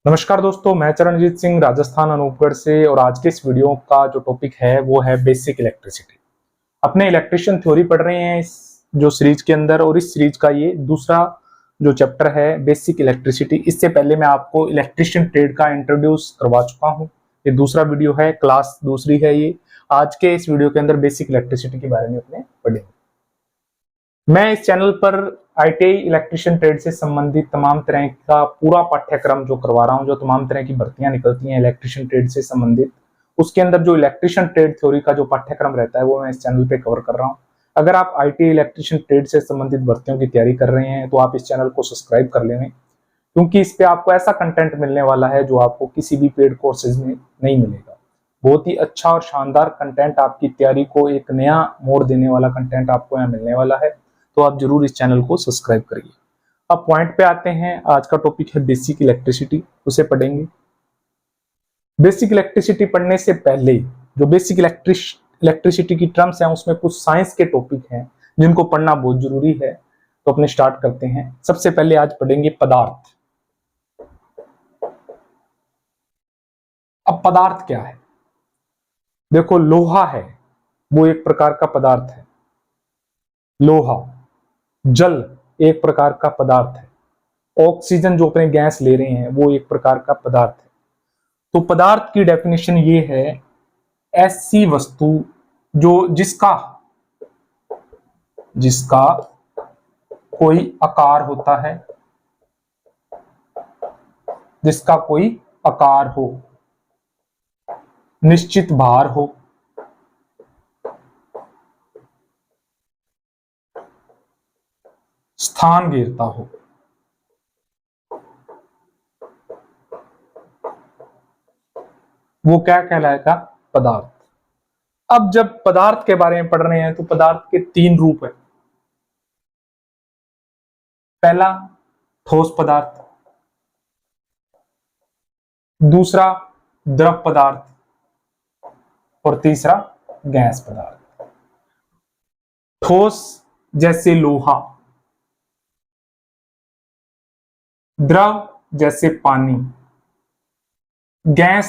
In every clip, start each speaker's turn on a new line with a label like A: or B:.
A: नमस्कार दोस्तों, मैं चरणजीत सिंह राजस्थान अनूपगढ़ से। और आज के इस वीडियो का जो टॉपिक है वो है बेसिक इलेक्ट्रिसिटी। अपने इलेक्ट्रिशियन थ्योरी पढ़ रहे हैं इस जो सीरीज के अंदर, और इस सीरीज का ये दूसरा जो चैप्टर है बेसिक इलेक्ट्रिसिटी। इससे पहले मैं आपको इलेक्ट्रिशियन ट्रेड का इंट्रोड्यूस करवा चुका हूँ। ये दूसरा वीडियो है, क्लास दूसरी है ये। आज के इस वीडियो के अंदर बेसिक इलेक्ट्रिसिटी के बारे में अपने पढ़ेंगे। मैं इस चैनल पर ITI इलेक्ट्रिशियन ट्रेड से संबंधित तमाम तरह का पूरा पाठ्यक्रम जो करवा रहा हूं, जो तमाम तरह की भर्तियां निकलती हैं इलेक्ट्रिशियन ट्रेड से संबंधित, उसके अंदर जो इलेक्ट्रिशियन ट्रेड थ्योरी का जो पाठ्यक्रम रहता है वो मैं इस चैनल पे कवर कर रहा हूं। अगर आप ITI इलेक्ट्रिशियन ट्रेड से संबंधित भर्तियों की तैयारी कर रहे हैं तो आप इस चैनल को सब्सक्राइब कर लें, क्योंकि इस पे आपको ऐसा कंटेंट मिलने वाला है जो आपको किसी भी पेड कोर्सेज में नहीं मिलेगा। बहुत ही अच्छा और शानदार कंटेंट, आपकी तैयारी को एक नया मोड़ देने वाला कंटेंट आपको यहाँ मिलने वाला है। तो आप जरूर इस चैनल को सब्सक्राइब करिए। अब पॉइंट पे आते हैं। आज का टॉपिक है बेसिक इलेक्ट्रिसिटी, उसे पढ़ेंगे। बेसिक इलेक्ट्रिसिटी पढ़ने से पहले जो बेसिक इलेक्ट्रिसिटी की टर्म्स हैं उसमें कुछ साइंस के टॉपिक हैं जिनको पढ़ना बहुत जरूरी है। तो अपने स्टार्ट करते हैं। सबसे पहले आज पढ़ेंगे पदार्थ। अब पदार्थ क्या है? देखो, लोहा है वो एक प्रकार का पदार्थ है। लोहा, जल एक प्रकार का पदार्थ है, ऑक्सीजन जो अपने गैस ले रहे हैं वो एक प्रकार का पदार्थ है। तो पदार्थ की डेफिनेशन ये है, ऐसी वस्तु जो जिसका कोई आकार होता है, जिसका कोई आकार हो, निश्चित भार हो, स्थान घेरता हो, वो क्या कहलाएगा? पदार्थ। अब जब पदार्थ के बारे में पढ़ रहे हैं तो पदार्थ के तीन रूप है। पहला ठोस पदार्थ, दूसरा द्रव पदार्थ, और तीसरा गैस पदार्थ। ठोस जैसे लोहा, द्रव जैसे पानी, गैस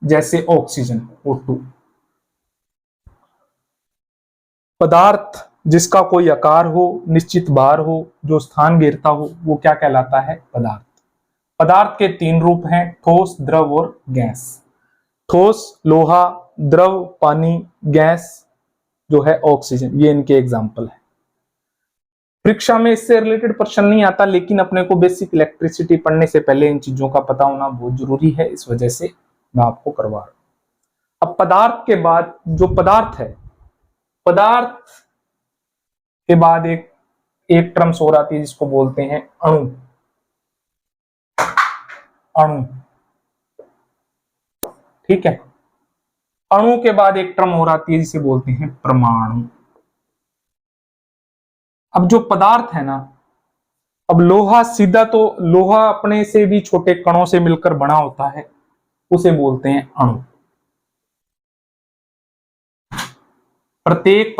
A: जैसे ऑक्सीजन O2। पदार्थ जिसका कोई आकार हो, निश्चित भार हो, जो स्थान घेरता हो, वो क्या कहलाता है? पदार्थ। पदार्थ के तीन रूप हैं, ठोस, द्रव और गैस। ठोस लोहा, द्रव पानी, गैस जो है ऑक्सीजन, ये इनके एग्जाम्पल है। परीक्षा में इससे रिलेटेड प्रश्न नहीं आता, लेकिन अपने को बेसिक इलेक्ट्रिसिटी पढ़ने से पहले इन चीजों का पता होना बहुत जरूरी है, इस वजह से मैं आपको करवा रहा हूं। अब पदार्थ के बाद जो पदार्थ है, पदार्थ के बाद एक टर्म्स और आती है जिसको बोलते हैं अणु। अणु, ठीक है। अणु के बाद एक टर्म और आती है जिसे बोलते हैं परमाणु। अब जो पदार्थ है ना, अब लोहा सीधा तो लोहा अपने से भी छोटे कणों से मिलकर बना होता है, उसे बोलते हैं अणु। प्रत्येक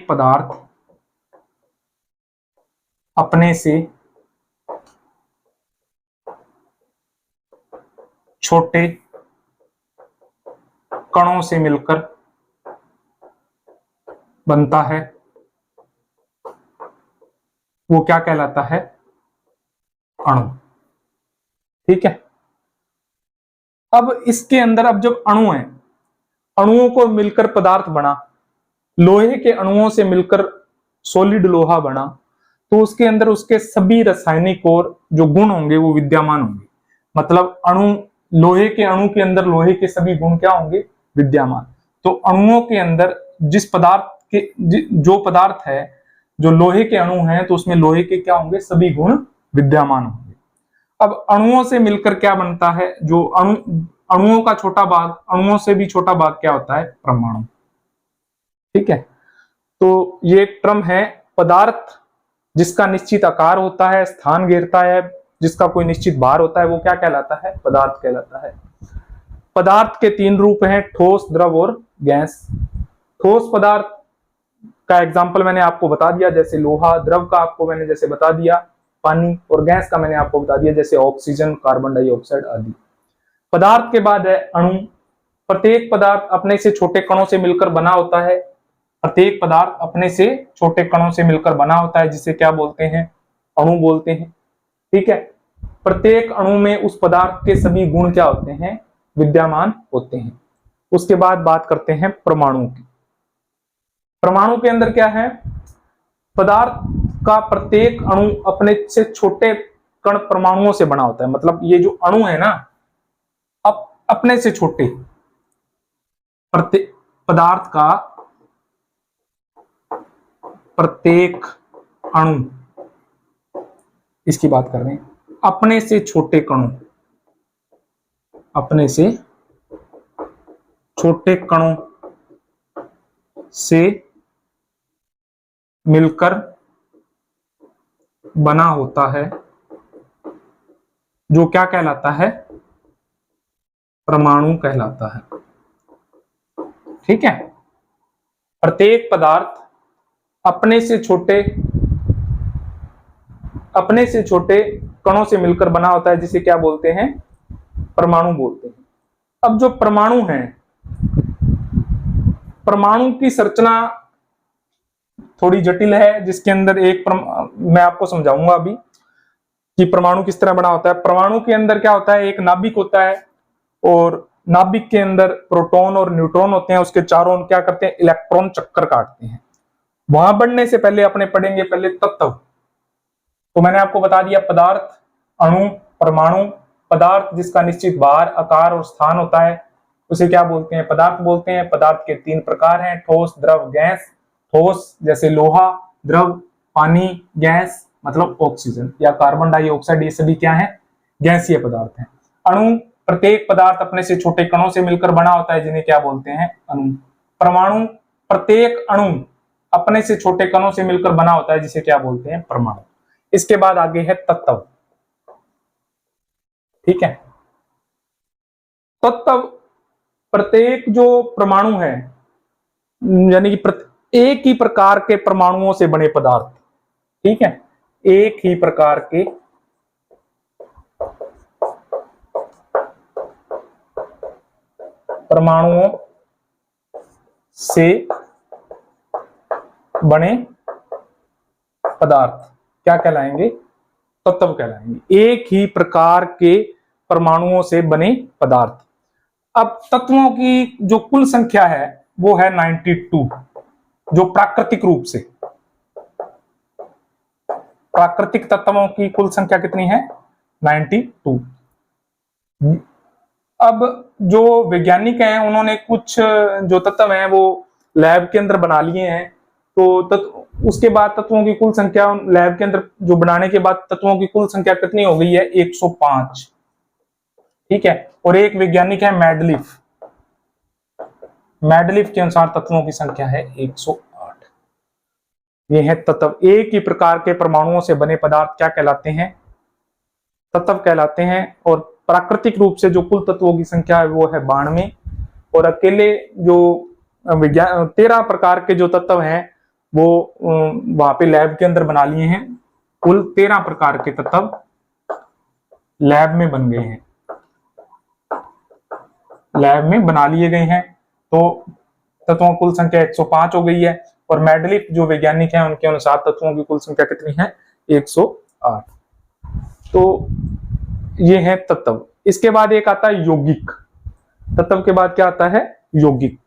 A: पदार्थ अपने से छोटे कणों से मिलकर बनता है, वो क्या कहलाता है? अणु। ठीक है। अब इसके अंदर अब जब अणु है, अणुओं को मिलकर पदार्थ बना, लोहे के अणुओं से मिलकर सॉलिड लोहा बना, तो उसके अंदर उसके सभी रासायनिक और जो गुण होंगे वो विद्यमान होंगे। मतलब लोहे के अणु के अंदर लोहे के सभी गुण क्या होंगे? विद्यमान। तो अणुओं के अंदर जिस पदार्थ के जो पदार्थ है, जो लोहे के अणु हैं, तो उसमें लोहे के क्या होंगे? सभी गुण विद्यमान होंगे। अब अणुओं से मिलकर क्या बनता है? जो अणुओं का छोटा भाग, अणुओं से भी छोटा भाग क्या होता है? परमाणु। ठीक है। तो ये एक टर्म है, पदार्थ जिसका निश्चित आकार होता है, स्थान घेरता है, जिसका कोई निश्चित भार होता है, वो क्या कहलाता है? पदार्थ कहलाता है। पदार्थ के तीन रूप हैं, ठोस, द्रव और गैस। ठोस पदार्थ का एग्जाम्पल मैंने आपको बता दिया, जैसे लोहा। द्रव का आपको मैंने जैसे बता दिया पानी, और गैस का मैंने आपको बता दिया जैसे ऑक्सीजन, कार्बन डाइऑक्साइड आदि। पदार्थ के बाद है अणु। प्रत्येक पदार्थ अपने से छोटे कणों से मिलकर बना होता है। प्रत्येक पदार्थ अपने से छोटे कणों से मिलकर बना होता है, जिसे क्या बोलते हैं? अणु बोलते हैं। ठीक है। प्रत्येक अणु में उस पदार्थ के सभी गुण क्या होते हैं? विद्यमान होते हैं। उसके बाद बात करते हैं परमाणु की। परमाणु के अंदर क्या है? पदार्थ का प्रत्येक अणु अपने से छोटे कण परमाणुओं से बना होता है। मतलब ये जो अणु है ना, अपने से छोटे, प्रत्येक पदार्थ का प्रत्येक अणु, इसकी बात कर रहे हैं, अपने से छोटे कणों, अपने से छोटे कणों से मिलकर बना होता है, जो क्या कहलाता है? परमाणु कहलाता है। ठीक है। प्रत्येक पदार्थ अपने से छोटे कणों से मिलकर बना होता है, जिसे क्या बोलते हैं? परमाणु बोलते हैं। अब जो परमाणु है, परमाणु की संरचना थोड़ी जटिल है, जिसके अंदर मैं आपको समझाऊंगा अभी कि परमाणु किस तरह बना होता है। परमाणु के अंदर क्या होता है? एक नाभिक होता है, और नाभिक के अंदर प्रोटॉन और न्यूट्रॉन होते हैं। उसके चारों ओर क्या करते हैं? इलेक्ट्रॉन चक्कर काटते हैं। वहां बढ़ने से पहले अपने पढ़ेंगे पहले तत्व। तो मैंने आपको बता दिया पदार्थ, अणु, परमाणु। पदार्थ जिसका निश्चित भार, आकार और स्थान होता है, उसे क्या बोलते हैं? पदार्थ बोलते हैं। पदार्थ के 3 प्रकार हैं: ठोस, द्रव, गैस। ठोस जैसे लोहा, द्रव पानी, गैस मतलब ऑक्सीजन या कार्बन डाइऑक्साइड, ये सभी क्या है? गैसीय पदार्थ हैं। अणु, प्रत्येक पदार्थ अपने से छोटे कणों से मिलकर बना होता है, जिन्हें क्या बोलते हैं? अणु। परमाणु, प्रत्येक अणु अपने से छोटे कणों से मिलकर बना होता है, जिसे क्या बोलते हैं? परमाणु। इसके बाद आगे है तत्व। ठीक है। तत्व, प्रत्येक जो परमाणु है, यानी कि एक ही प्रकार के परमाणुओं से बने पदार्थ। ठीक है। एक ही प्रकार के परमाणुओं से बने पदार्थ क्या कहलाएंगे? तत्व कहलाएंगे। एक ही प्रकार के परमाणुओं से बने पदार्थ। अब तत्वों की जो कुल संख्या है वो है 92, जो प्राकृतिक रूप से। प्राकृतिक तत्वों की कुल संख्या कितनी है? 92। अब जो वैज्ञानिक हैं, उन्होंने कुछ जो तत्व हैं वो लैब के अंदर बना लिए हैं। तो उसके बाद तत्वों की कुल संख्या लैब के अंदर जो बनाने के बाद तत्वों की कुल संख्या कितनी हो गई है? 105। ठीक है। और एक वैज्ञानिक है मैडलिफ। मैडलिफ के अनुसार तत्वों की संख्या है 108। ये है तत्व। एक ही प्रकार के परमाणुओं से बने पदार्थ क्या कहलाते हैं? तत्व कहलाते हैं। और प्राकृतिक रूप से जो कुल तत्वों की संख्या है वो है 92। और अकेले जो 13 प्रकार के जो तत्व हैं वो वहां पे लैब के अंदर बना लिए हैं। कुल 13 प्रकार के तत्व लैब में बन गए हैं, लैब में बना लिए गए हैं। तो तत्वों की कुल संख्या 105 हो गई है। और मैडलिफ जो वैज्ञानिक हैं उनके अनुसार तत्वों की कुल संख्या कितनी है? 108। तो ये है तत्व। इसके बाद एक आता है यौगिक। तत्व के बाद क्या आता है? यौगिक।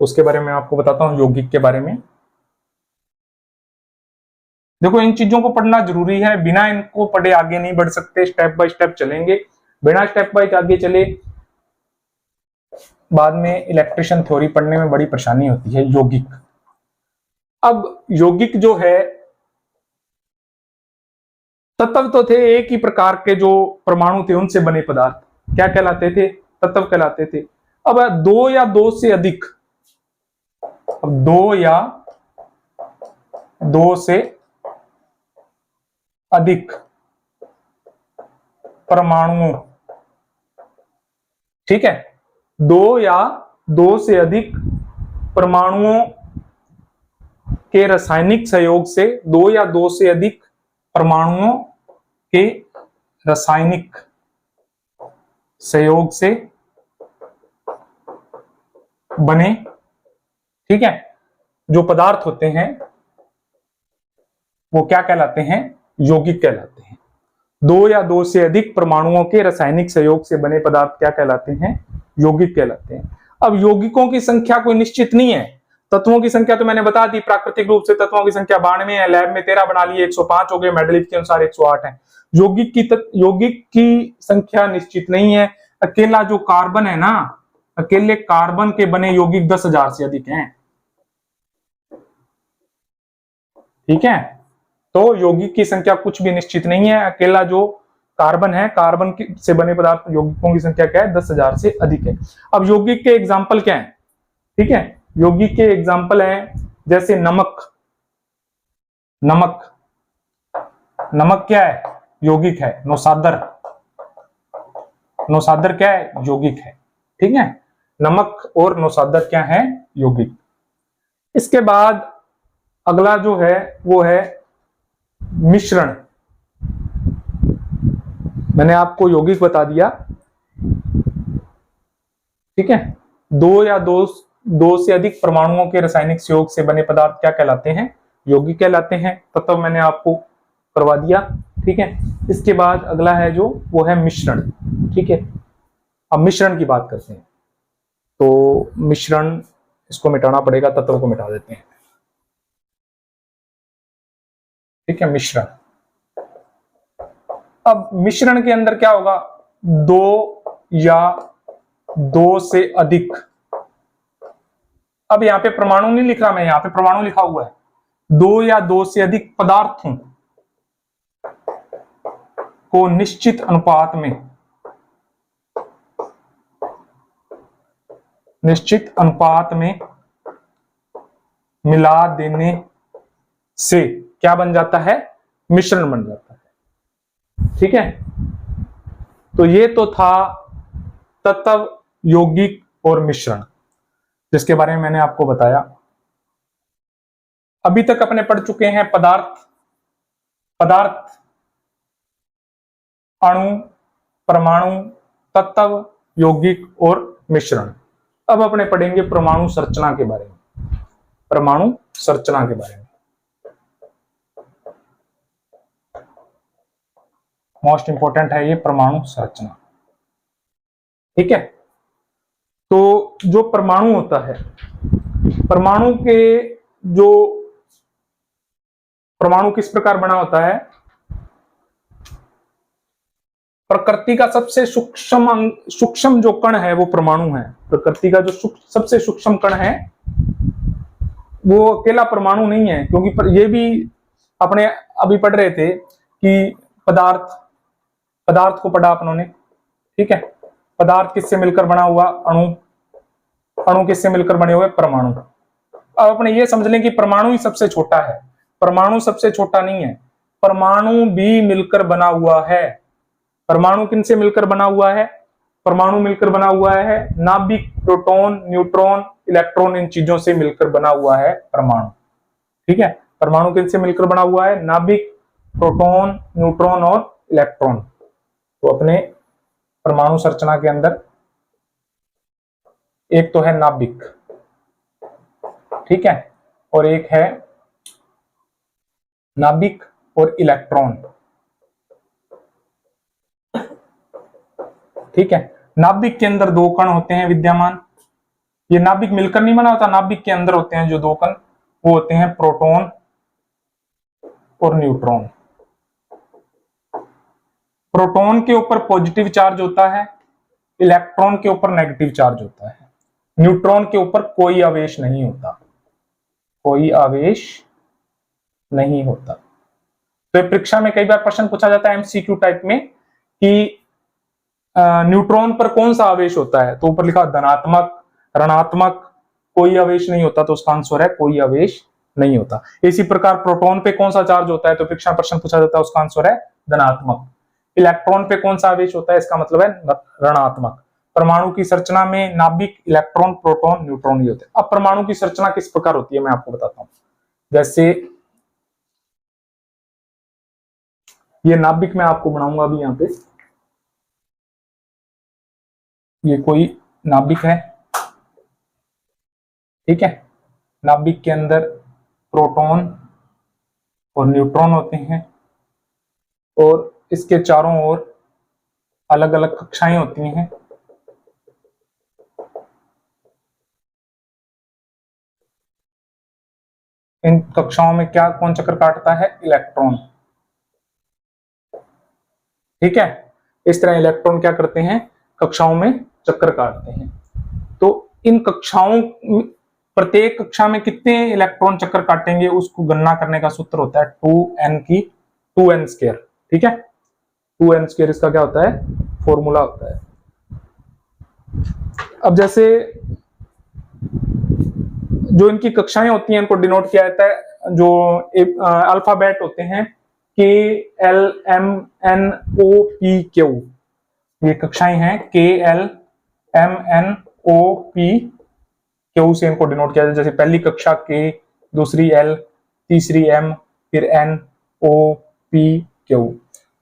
A: उसके बारे में आपको बताता हूं। यौगिक के बारे में देखो, इन चीजों को पढ़ना जरूरी है, बिना इनको पढ़े आगे नहीं बढ़ सकते। स्टेप बाय स्टेप चलेंगे। बिना स्टेप बाय आगे चले बाद में इलेक्ट्रिशियन थ्योरी पढ़ने में बड़ी परेशानी होती है। यौगिक। अब यौगिक जो है, तत्व तो थे एक ही प्रकार के जो परमाणु थे उनसे बने पदार्थ क्या कहलाते थे? तत्व कहलाते थे। अब 2 या 2 से अधिक, अब 2 या 2 से अधिक परमाणुओं, ठीक है, 2 या 2 से अधिक परमाणुओं के रासायनिक सहयोग से 2 या 2 से अधिक परमाणुओं के रासायनिक संयोग से बने, ठीक है, जो पदार्थ होते हैं वो क्या कहलाते हैं? यौगिक कहलाते हैं। दो या दो से अधिक परमाणुओं के रासायनिक संयोग से बने पदार्थ क्या कहलाते हैं? यौगिक कहलाते हैं। अब यौगिकों की संख्या कोई निश्चित नहीं है। तत्वों की संख्या तो मैंने बता दी, प्राकृतिक रूप से तत्वों की संख्या 92 है, लैब में 13 बना लिए, 105 हो गए, मेडलिस्ट के अनुसार 108 है। यौगिक की संख्या निश्चित नहीं है। अकेला जो कार्बन है ना, अकेले कार्बन के बने यौगिक 10,000 से अधिक हैं, ठीक है। तो यौगिक की संख्या कुछ भी निश्चित नहीं है। अकेला जो कार्बन है, कार्बन से बने पदार्थ यौगिकों की संख्या क्या है? 10,000 से अधिक है। अब यौगिक के एग्जाम्पल क्या है? ठीक है, यौगिक के एग्जाम्पल है जैसे नमक। नमक नमक क्या है? यौगिक है। नौसादर, नौसादर क्या है? यौगिक है, ठीक है। नमक और नौसादर क्या है? यौगिक। इसके बाद अगला जो है वो है मिश्रण। मैंने आपको यौगिक बता दिया, ठीक है। दो से अधिक परमाणुओं के रासायनिक संयोग से बने पदार्थ क्या कहलाते हैं? यौगिक कहलाते हैं। तत्व मैंने आपको करवा दिया, ठीक है। इसके बाद अगला है जो वो है मिश्रण, ठीक है। अब मिश्रण की बात करते हैं। तो मिश्रण, इसको मिटाना पड़ेगा, तत्व को मिटा देते हैं, ठीक है। मिश्रण, अब मिश्रण के अंदर क्या होगा? दो या दो से अधिक। अब यहां पे परमाणु नहीं लिख रहा मैं, यहां पे परमाणु लिखा हुआ है। दो या दो से अधिक पदार्थों को निश्चित अनुपात में मिला देने से क्या बन जाता है? मिश्रण बन जाता है, ठीक है। तो ये तो था तत्व, यौगिक और मिश्रण, जिसके बारे में मैंने आपको बताया। अभी तक अपने पढ़ चुके हैं पदार्थ, अणु, परमाणु, तत्व, यौगिक और मिश्रण। अब अपने पढ़ेंगे परमाणु संरचना के बारे में। परमाणु संरचना के बारे में मोस्ट इंपॉर्टेंट है ये परमाणु संरचना, ठीक है। तो जो परमाणु होता है, परमाणु किस प्रकार बना होता है? प्रकृति का सबसे सूक्ष्म जो कण है वो परमाणु है। प्रकृति का जो सबसे सूक्ष्म कण है वो अकेला परमाणु नहीं है, क्योंकि ये भी अपने अभी पढ़ रहे थे कि पदार्थ को पढ़ा अपनों, ठीक है। पदार्थ किससे मिलकर बना हुआ? अणु किससे मिलकर बने हुए? परमाणु। अब अपने ये समझ लें कि परमाणु ही सबसे छोटा है। परमाणु सबसे छोटा नहीं है, परमाणु भी मिलकर बना हुआ है। परमाणु किनसे मिलकर बना हुआ है? परमाणु मिलकर बना हुआ है नाभिक, प्रोटॉन, न्यूट्रॉन, इलेक्ट्रॉन, इन चीजों से मिलकर बना हुआ है परमाणु, ठीक है। परमाणु किनसे मिलकर बना हुआ है? नाभिक, प्रोटॉन, न्यूट्रॉन और इलेक्ट्रॉन। तो अपने परमाणु संरचना के अंदर एक तो है नाभिक, ठीक है, और एक है नाभिक और इलेक्ट्रॉन, ठीक है। नाभिक के अंदर दो कण होते हैं विद्यमान। ये नाभिक मिलकर नहीं बना होता, नाभिक के अंदर होते हैं जो दो कण, वो होते हैं प्रोटॉन और न्यूट्रॉन। प्रोटॉन के ऊपर पॉजिटिव चार्ज होता है, इलेक्ट्रॉन के ऊपर नेगेटिव चार्ज होता है, न्यूट्रॉन के ऊपर कोई आवेश नहीं होता, कोई आवेश नहीं होता। तो परीक्षा में कई बार प्रश्न पूछा जाता है एमसीक्यू टाइप में कि न्यूट्रॉन पर कौन सा आवेश होता है? तो ऊपर लिखा धनात्मक, ऋणात्मक, कोई आवेश नहीं होता, तो उसका आंसर है कोई आवेश नहीं होता। इसी प्रकार प्रोटॉन पे कौन सा चार्ज होता है? तो परीक्षा प्रश्न पूछा जाता है, उसका आंसर है धनात्मक। इलेक्ट्रॉन पे कौन सा आवेश होता है? इसका मतलब है ऋणात्मक। परमाणु की संरचना में नाभिक, इलेक्ट्रॉन, प्रोटॉन, न्यूट्रॉन ही होते हैं। अब परमाणु की संरचना किस प्रकार होती है मैं आपको बताता हूं। जैसे ये नाभिक मैं आपको बनाऊंगा अभी यहाँ पे। ये कोई नाभिक है, ठीक है। नाभिक के अंदर प्रोटॉन और न्यूट्रॉन होते हैं और इसके चारों ओर अलग अलग कक्षाएं होती हैं। इन कक्षाओं में क्या कौन चक्कर काटता है? इलेक्ट्रॉन, ठीक है। इस तरह इलेक्ट्रॉन क्या करते हैं? कक्षाओं में चक्कर काटते हैं। तो इन कक्षाओं, प्रत्येक कक्षा में कितने इलेक्ट्रॉन चक्कर काटेंगे उसको गणना करने का सूत्र होता है 2n स्क्वायर, ठीक है। 2n स्क्वायर इसका क्या होता है? फॉर्मूला होता है। अब जैसे जो इनकी कक्षाएं होती हैं इनको डिनोट किया जाता है, जो अल्फाबेट होते हैं KLMNOP Q। ये कक्षाएं हैं KLMNOP Q से इनको डिनोट किया जाता है। जैसे पहली कक्षा K, दूसरी L, तीसरी M, फिर NOPQ।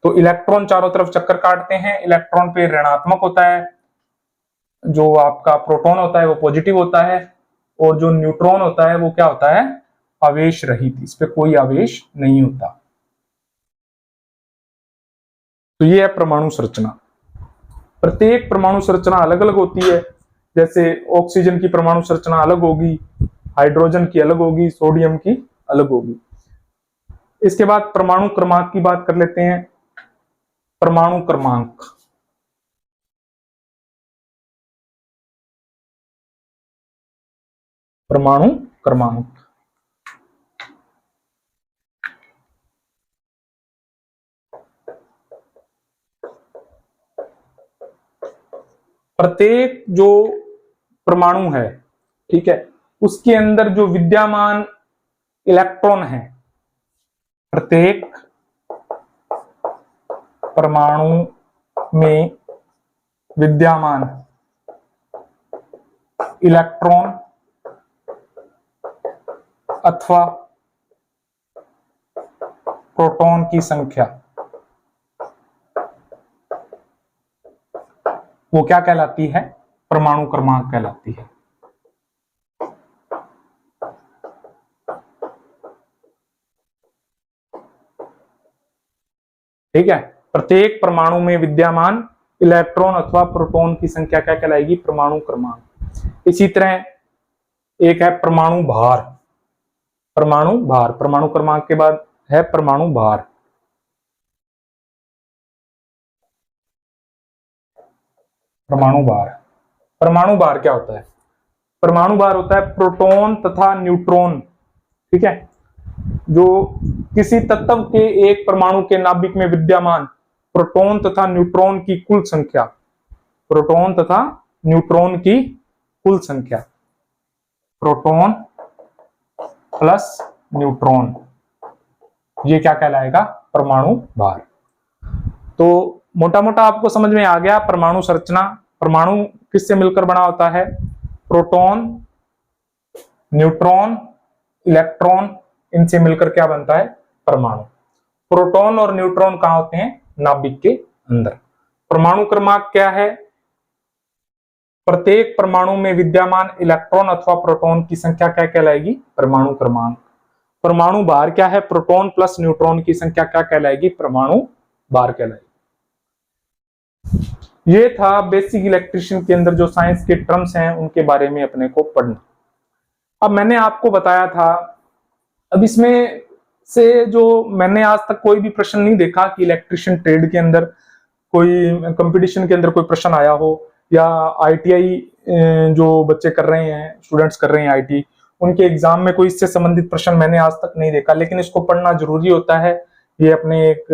A: तो इलेक्ट्रॉन चारों तरफ चक्कर काटते हैं। इलेक्ट्रॉन पे ऋणात्मक होता है, जो आपका प्रोटॉन होता है वो पॉजिटिव होता है, और जो न्यूट्रॉन होता है वो क्या होता है? आवेश रहित, इस पे कोई आवेश नहीं होता। तो ये है परमाणु संरचना। प्रत्येक परमाणु संरचना अलग अलग होती है। जैसे ऑक्सीजन की परमाणु संरचना अलग होगी, हाइड्रोजन की अलग होगी, सोडियम की अलग होगी। इसके बाद परमाणु क्रमांक की बात कर लेते हैं। परमाणु क्रमांक, परमाणु क्रमांक प्रत्येक जो परमाणु है, ठीक है, उसके अंदर जो विद्यमान इलेक्ट्रॉन है, प्रत्येक परमाणु में विद्यमान इलेक्ट्रॉन अथवा प्रोटॉन की संख्या, वो क्या कहलाती है? परमाणु क्रमांक कहलाती है। ठीक है, प्रत्येक परमाणु में विद्यमान इलेक्ट्रॉन अथवा प्रोटॉन की संख्या क्या कहलाएगी? परमाणु क्रमांक। इसी तरह एक है परमाणु भार। परमाणु भार, परमाणु क्रमांक के बाद है परमाणु भार। परमाणु भार, परमाणु भार क्या होता है? परमाणु भार होता है प्रोटॉन तथा न्यूट्रॉन, ठीक है, जो किसी तत्व के एक परमाणु के नाभिक में विद्यमान प्रोटॉन तथा न्यूट्रॉन की कुल संख्या, प्रोटॉन तथा न्यूट्रॉन की कुल संख्या, प्रोटॉन प्लस न्यूट्रॉन, ये क्या कहलाएगा? परमाणु भार। तो मोटा मोटा आपको समझ में आ गया परमाणु संरचना। परमाणु किससे मिलकर बना होता है? प्रोटॉन, न्यूट्रॉन, इलेक्ट्रॉन, इनसे मिलकर क्या बनता है? परमाणु। प्रोटॉन और न्यूट्रॉन कहां होते हैं? नाभिक के अंदर। परमाणु क्रमांक क्या है? प्रत्येक परमाणु में विद्यमान इलेक्ट्रॉन अथवा प्रोटॉन की संख्या क्या कहलाएगी? परमाणु क्रमांक। परमाणु भार क्या है? प्रोटॉन प्लस न्यूट्रॉन की संख्या क्या कहलाएगी? परमाणु भार कहलाएगी। ये था बेसिक इलेक्ट्रिशियन के अंदर जो साइंस के टर्म्स हैं उनके बारे में अपने को पढ़ना। अब मैंने आपको बताया था, अब इसमें से जो मैंने आज तक कोई भी प्रश्न नहीं देखा कि इलेक्ट्रिशियन ट्रेड के अंदर कोई कंपटीशन के अंदर कोई प्रश्न आया हो, या आईटीआई जो बच्चे कर रहे हैं, स्टूडेंट्स कर रहे हैं आईटी, उनके एग्जाम में कोई इससे संबंधित प्रश्न मैंने आज तक नहीं देखा। लेकिन इसको पढ़ना जरूरी होता है, ये अपने एक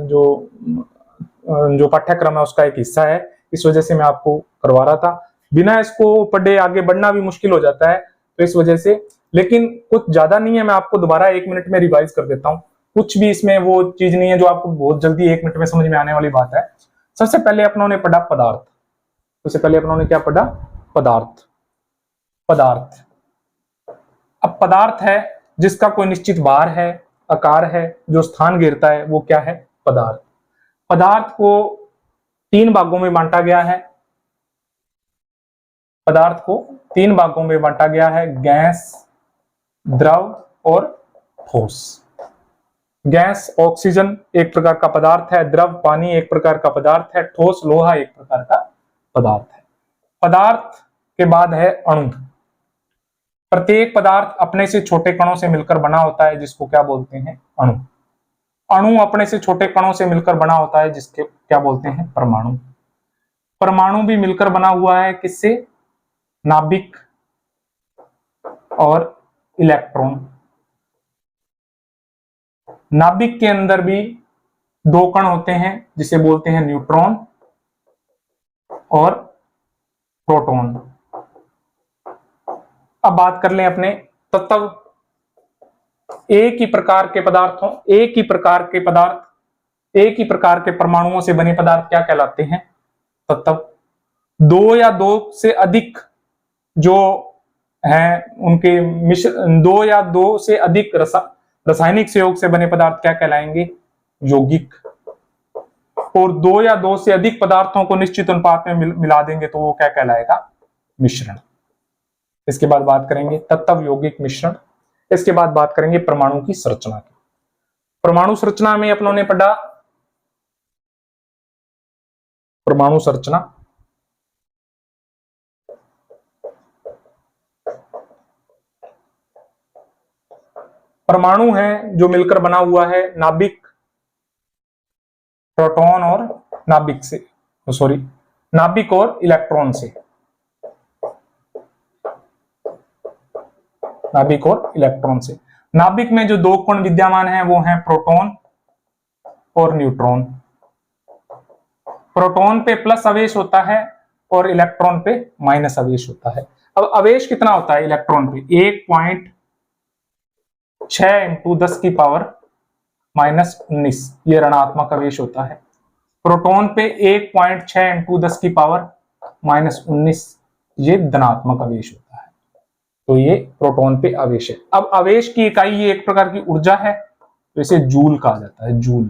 A: जो पाठ्यक्रम है उसका एक हिस्सा है, इस वजह से मैं आपको करवा रहा था। बिना इसको पढ़े आगे बढ़ना भी मुश्किल हो जाता है, तो इस वजह से। लेकिन कुछ ज्यादा नहीं है, मैं आपको दोबारा 1 मिनट में रिवाइज कर देता हूँ। कुछ भी इसमें वो चीज नहीं है जो आपको बहुत जल्दी 1 मिनट में समझ में आने वाली बात है। सबसे पहले अपनों ने पढ़ा पदार्थ। सबसे पहले अपनों ने क्या पढ़ा? पदार्थ। पदार्थ, अब पदार्थ है जिसका कोई निश्चित भार है, आकार है, जो स्थान घेरता है, वो क्या है? पदार्थ। पदार्थ को 3 भागों में बांटा गया है। पदार्थ को 3 भागों में बांटा गया है, गैस, द्रव और ठोस। गैस ऑक्सीजन एक प्रकार का पदार्थ है, द्रव पानी एक प्रकार का पदार्थ है, ठोस लोहा एक प्रकार का पदार्थ है। पदार्थ के बाद है अणु। प्रत्येक पदार्थ अपने से छोटे कणों से मिलकर बना होता है, जिसको क्या बोलते हैं? अणु। अणु अपने से छोटे कणों से मिलकर बना होता है, जिसके क्या बोलते हैं? परमाणु। परमाणु भी मिलकर बना हुआ है किससे? नाभिक और इलेक्ट्रॉन। नाभिक के अंदर भी 2 कण होते हैं, जिसे बोलते हैं न्यूट्रॉन और प्रोटॉन। अब बात कर लें अपने तत्व। एक ही प्रकार के पदार्थों, एक ही प्रकार के पदार्थ, एक ही प्रकार के परमाणुओं से बने पदार्थ क्या कहलाते हैं? तत्व। 2 या 2 से अधिक जो हैं उनके मिश्र, 2 या 2 से अधिक रासायनिक संयोग से बने पदार्थ क्या कहलाएंगे? यौगिक। और 2 या 2 से अधिक पदार्थों को निश्चित अनुपात में मिला देंगे तो वो क्या कहलाएगा? मिश्रण। इसके बाद बात करेंगे तत्व, यौगिक, मिश्रण। इसके बाद बात करेंगे परमाणु की संरचना की। परमाणु संरचना में अपनों ने पढ़ा परमाणु संरचना। परमाणु है जो मिलकर बना हुआ है नाभिक, प्रोटॉन और नाभिक से, नाभिक और इलेक्ट्रॉन से। नाभिक और इलेक्ट्रॉन से। नाभिक में जो 2 कण विद्यमान हैं वो हैं प्रोटॉन और न्यूट्रॉन। प्रोटॉन पे प्लस आवेश होता है और इलेक्ट्रॉन पे माइनस आवेश होता है। अब आवेश कितना होता है इलेक्ट्रॉन पे? 1.6 × 10 की पावर -19, ये ऋणात्मक आवेश होता है। प्रोटॉन पे 1.6 × 10 की पावर -19, ये धनात्मक आवेश होता है। तो ये प्रोटॉन पे आवेश है। अब आवेश की इकाई ये एक प्रकार की ऊर्जा है, तो इसे जूल कहा जाता है, जूल।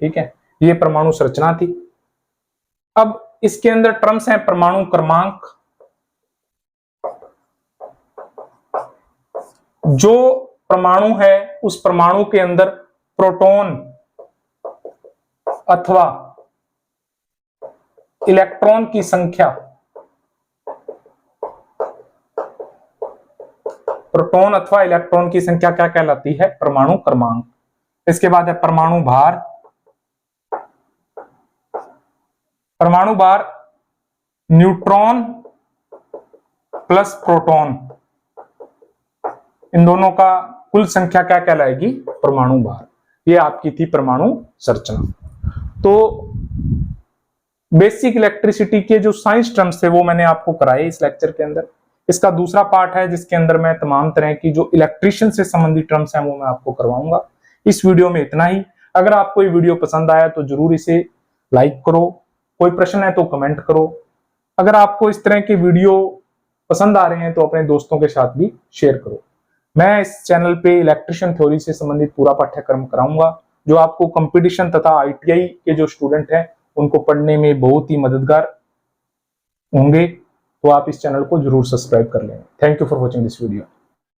A: ठीक है, ये परमाणु संरचना थी। अब इसके अंदर टर्म्स हैं परमाणु क्रमांक। जो परमाणु है उस परमाणु के अंदर प्रोटॉन अथवा इलेक्ट्रॉन की संख्या, प्रोटॉन अथवा इलेक्ट्रॉन की संख्या क्या कहलाती है? परमाणु क्रमांक। इसके बाद है परमाणु भार। परमाणु भार न्यूट्रॉन प्लस प्रोटॉन, इन दोनों का कुल संख्या क्या कहलाएगी? परमाणु भार। ये आपकी थी परमाणु संरचना। तो बेसिक इलेक्ट्रिसिटी के जो साइंस टर्म्स थे वो मैंने आपको कराए इस लेक्चर के अंदर। इसका दूसरा पार्ट है जिसके अंदर मैं तमाम तरह की जो इलेक्ट्रिशियन से संबंधित टर्म्स हैं वो मैं आपको करवाऊंगा। इस वीडियो में इतना ही। अगर आपको ये वीडियो पसंद आया तो जरूर इसे लाइक करो, कोई प्रश्न है तो कमेंट करो। अगर आपको इस तरह के वीडियो पसंद आ रहे हैं तो अपने दोस्तों के साथ भी शेयर करो। मैं इस चैनल पे इलेक्ट्रिशियन थ्योरी से संबंधित पूरा पाठ्यक्रम कराऊंगा, जो आपको कंपटीशन तथा ITI के जो स्टूडेंट हैं उनको पढ़ने में बहुत ही मददगार होंगे। तो आप इस चैनल को जरूर सब्सक्राइब कर लें। Thank you for watching this video.